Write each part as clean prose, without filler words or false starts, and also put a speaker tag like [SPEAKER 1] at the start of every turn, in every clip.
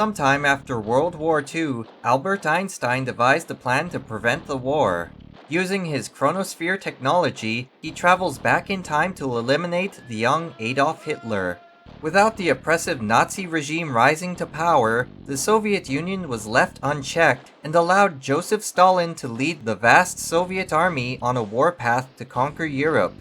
[SPEAKER 1] Sometime after World War II, Albert Einstein devised a plan to prevent the war. Using his Chronosphere technology, he travels back in time to eliminate the young Adolf Hitler. Without the oppressive Nazi regime rising to power, the Soviet Union was left unchecked and allowed Joseph Stalin to lead the vast Soviet army on a warpath to conquer Europe.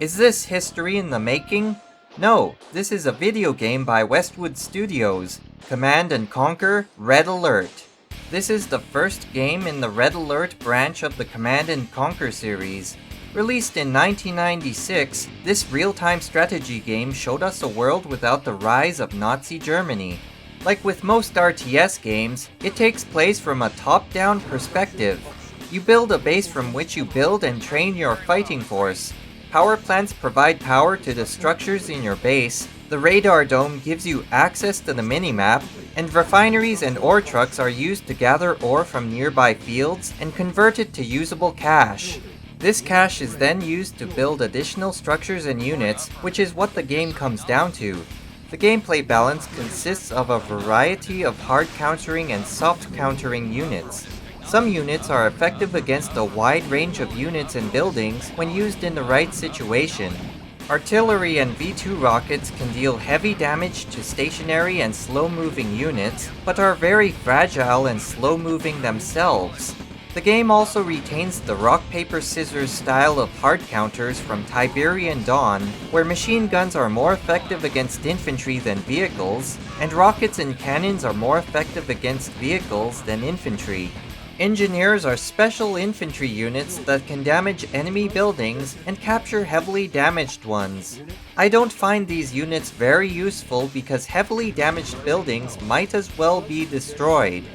[SPEAKER 1] Is this history in the making? No, this is a video game by Westwood Studios, Command & Conquer: Red Alert. This is the first game in the Red Alert branch of the Command & Conquer series. Released in 1996, this real-time strategy game showed us a world without the rise of Nazi Germany. Like with most RTS games, it takes place from a top-down perspective. You build a base from which you build and train your fighting force. Power plants provide power to the structures in your base, the radar dome gives you access to the minimap, and refineries and ore trucks are used to gather ore from nearby fields and convert it to usable cash. This cash is then used to build additional structures and units, which is what the game comes down to. The gameplay balance consists of a variety of hard countering and soft countering units. Some units are effective against a wide range of units and buildings when used in the right situation. Artillery and V2 rockets can deal heavy damage to stationary and slow-moving units, but are very fragile and slow-moving themselves. The game also retains the rock-paper-scissors style of hard counters from Tiberian Dawn, where machine guns are more effective against infantry than vehicles, and rockets and cannons are more effective against vehicles than infantry. Engineers are special infantry units that can damage enemy buildings and capture heavily damaged ones. I don't find these units very useful because heavily damaged buildings might as well be destroyed.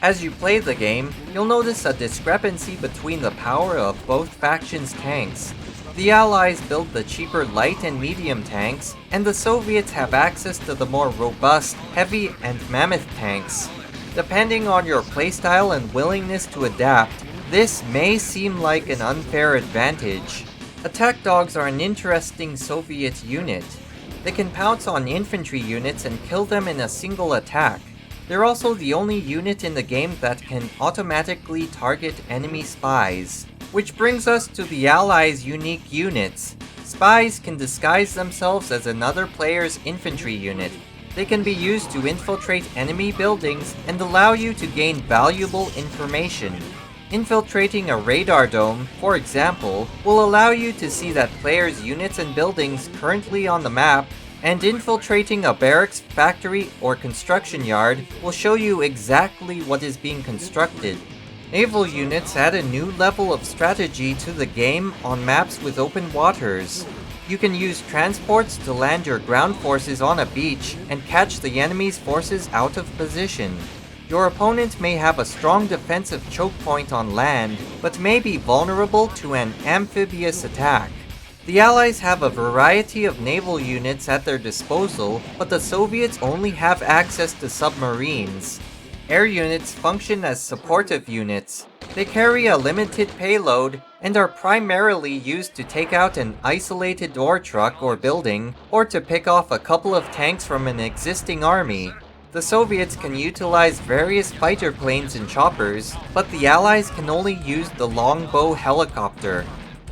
[SPEAKER 1] As you play the game, you'll notice a discrepancy between the power of both factions' tanks. The Allies build the cheaper light and medium tanks, and the Soviets have access to the more robust, heavy, and mammoth tanks. Depending on your playstyle and willingness to adapt, this may seem like an unfair advantage. Attack dogs are an interesting Soviet unit. They can pounce on infantry units and kill them in a single attack. They're also the only unit in the game that can automatically target enemy spies. Which brings us to the Allies' unique units. Spies can disguise themselves as another player's infantry unit. They can be used to infiltrate enemy buildings and allow you to gain valuable information. Infiltrating a radar dome, for example, will allow you to see that players' units and buildings currently on the map, and infiltrating a barracks, factory, or construction yard will show you exactly what is being constructed. Naval units add a new level of strategy to the game on maps with open waters. You can use transports to land your ground forces on a beach and catch the enemy's forces out of position. Your opponent may have a strong defensive choke point on land, but may be vulnerable to an amphibious attack. The Allies have a variety of naval units at their disposal, but the Soviets only have access to submarines. Air units function as supportive units. They carry a limited payload and are primarily used to take out an isolated ore truck or building, or to pick off a couple of tanks from an existing army. The Soviets can utilize various fighter planes and choppers, but the Allies can only use the longbow helicopter.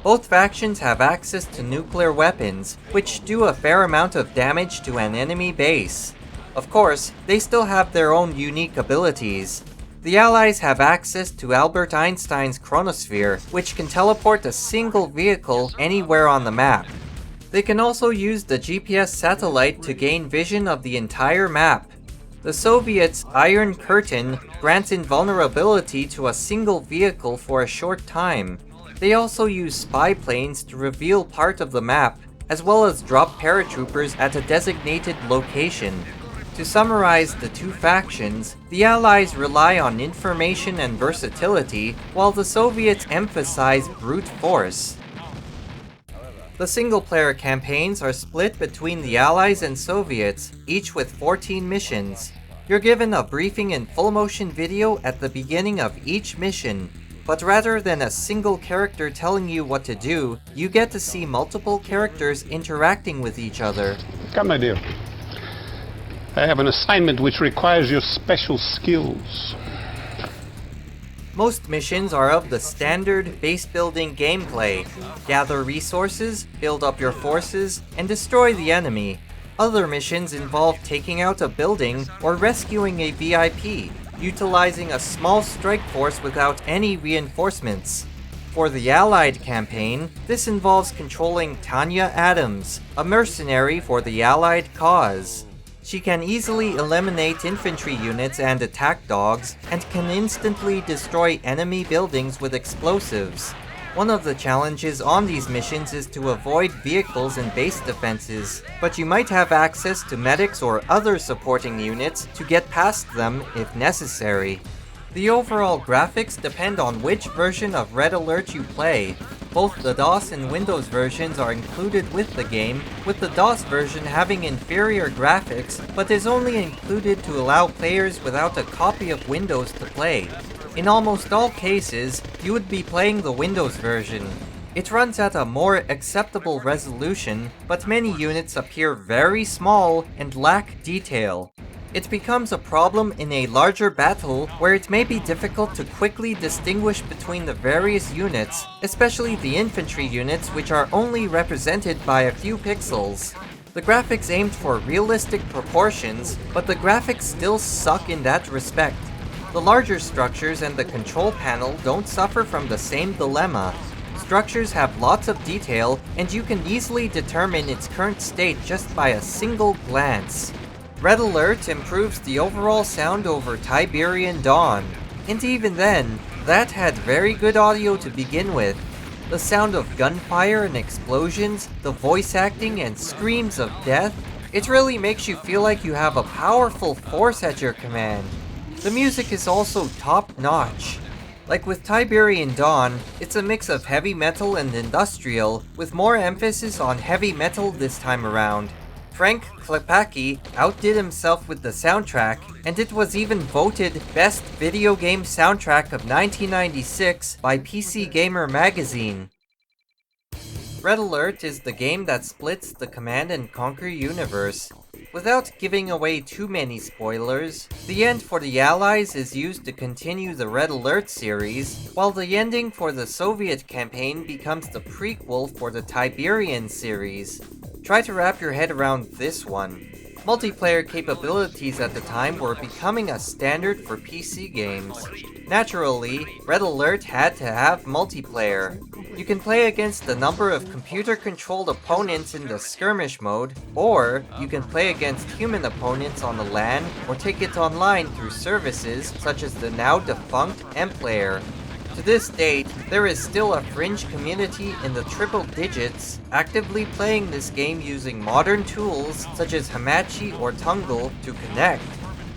[SPEAKER 1] Both factions have access to nuclear weapons, which do a fair amount of damage to an enemy base. Of course, they still have their own unique abilities. The Allies have access to Albert Einstein's Chronosphere, which can teleport a single vehicle anywhere on the map. They can also use the GPS satellite to gain vision of the entire map. The Soviets' Iron Curtain grants invulnerability to a single vehicle for a short time. They also use spy planes to reveal part of the map, as well as drop paratroopers at a designated location. To summarize the two factions, the Allies rely on information and versatility, while the Soviets emphasize brute force. The single-player campaigns are split between the Allies and Soviets, each with 14 missions. You're given a briefing in full-motion video at the beginning of each mission, but rather than a single character telling you what to do, you get to see multiple characters interacting with each other.
[SPEAKER 2] Got an idea. I have an assignment which requires your special skills.
[SPEAKER 1] Most missions are of the standard base-building gameplay. Gather resources, build up your forces, and destroy the enemy. Other missions involve taking out a building or rescuing a VIP, utilizing a small strike force without any reinforcements. For the Allied campaign, this involves controlling Tanya Adams, a mercenary for the Allied cause. She can easily eliminate infantry units and attack dogs, and can instantly destroy enemy buildings with explosives. One of the challenges on these missions is to avoid vehicles and base defenses, but you might have access to medics or other supporting units to get past them if necessary. The overall graphics depend on which version of Red Alert you play. Both the DOS and Windows versions are included with the game, with the DOS version having inferior graphics, but is only included to allow players without a copy of Windows to play. In almost all cases, you would be playing the Windows version. It runs at a more acceptable resolution, but many units appear very small and lack detail. It becomes a problem in a larger battle where it may be difficult to quickly distinguish between the various units, especially the infantry units which are only represented by a few pixels. The graphics aimed for realistic proportions, but the graphics still suck in that respect. The larger structures and the control panel don't suffer from the same dilemma. Structures have lots of detail, and you can easily determine its current state just by a single glance. Red Alert improves the overall sound over Tiberian Dawn, and even then, that had very good audio to begin with. The sound of gunfire and explosions, the voice acting and screams of death, it really makes you feel like you have a powerful force at your command. The music is also top-notch. Like with Tiberian Dawn, it's a mix of heavy metal and industrial, with more emphasis on heavy metal this time around. Frank Klepacki outdid himself with the soundtrack, and it was even voted Best Video Game Soundtrack of 1996 by PC Gamer magazine. Red Alert is the game that splits the Command & Conquer universe. Without giving away too many spoilers, the end for the Allies is used to continue the Red Alert series, while the ending for the Soviet campaign becomes the prequel for the Tiberian series. Try to wrap your head around this one. Multiplayer capabilities at the time were becoming a standard for PC games. Naturally, Red Alert had to have multiplayer. You can play against a number of computer-controlled opponents in the skirmish mode, or you can play against human opponents on the LAN, or take it online through services such as the now defunct MPlayer. To this date, there is still a fringe community in the triple digits actively playing this game using modern tools such as Hamachi or Tungle to connect.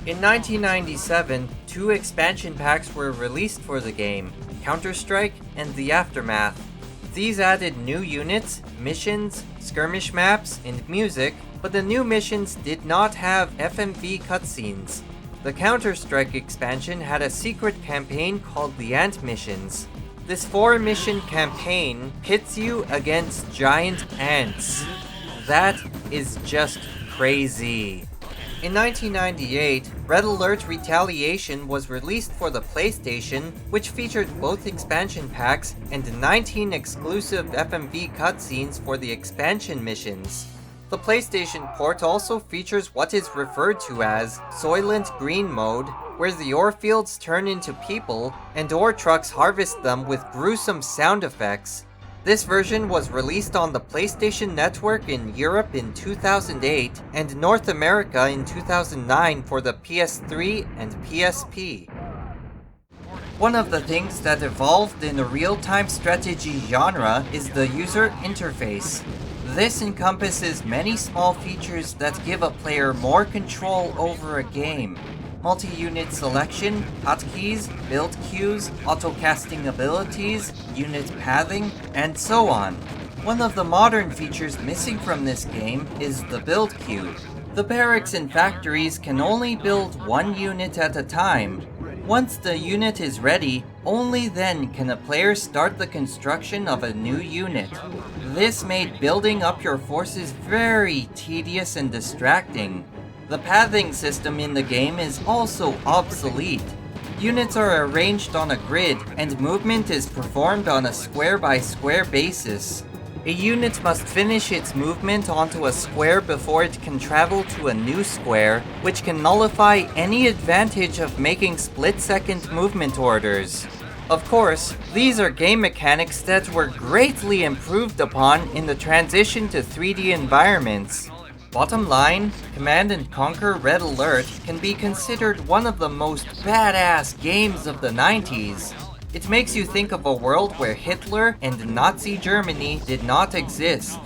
[SPEAKER 1] In 1997, 2 expansion packs were released for the game, Counter-Strike and The Aftermath. These added new units, missions, skirmish maps, and music, but the new missions did not have FMV cutscenes. The Counter-Strike expansion had a secret campaign called the Ant Missions. This 4-mission campaign pits you against giant ants. That is just crazy. In 1998, Red Alert Retaliation was released for the PlayStation, which featured both expansion packs and 19 exclusive FMV cutscenes for the expansion missions. The PlayStation port also features what is referred to as Soylent Green mode, where the ore fields turn into people, and ore trucks harvest them with gruesome sound effects. This version was released on the PlayStation Network in Europe in 2008, and North America in 2009 for the PS3 and PSP. One of the things that evolved in the real-time strategy genre is the user interface. This encompasses many small features that give a player more control over a game. Multi-unit selection, hotkeys, build queues, auto-casting abilities, unit pathing, and so on. One of the modern features missing from this game is the build queue. The barracks and factories can only build one unit at a time. Once the unit is ready, only then can a player start the construction of a new unit. This made building up your forces very tedious and distracting. The pathing system in the game is also obsolete. Units are arranged on a grid, and movement is performed on a square-by-square basis. A unit must finish its movement onto a square before it can travel to a new square, which can nullify any advantage of making split-second movement orders. Of course, these are game mechanics that were greatly improved upon in the transition to 3D environments. Bottom line, Command & Conquer Red Alert can be considered one of the most badass games of the 90s. It makes you think of a world where Hitler and Nazi Germany did not exist.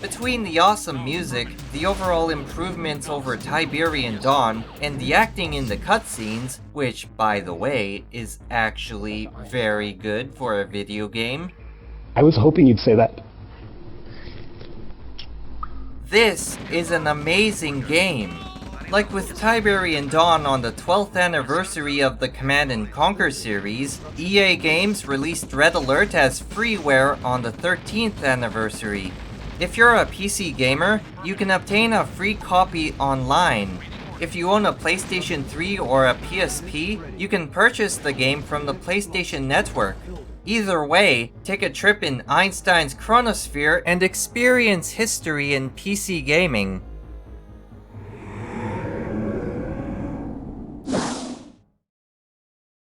[SPEAKER 1] Between the awesome music, the overall improvements over Tiberian Dawn, and the acting in the cutscenes, which, by the way, is actually very good for a video game.
[SPEAKER 2] I was hoping you'd say that.
[SPEAKER 1] This is an amazing game. Like with Tiberian Dawn on the 12th anniversary of the Command & Conquer series, EA Games released Red Alert as freeware on the 13th anniversary. If you're a PC gamer, you can obtain a free copy online. If you own a PlayStation 3 or a PSP, you can purchase the game from the PlayStation Network. Either way, take a trip in Einstein's Chronosphere and experience history in PC gaming.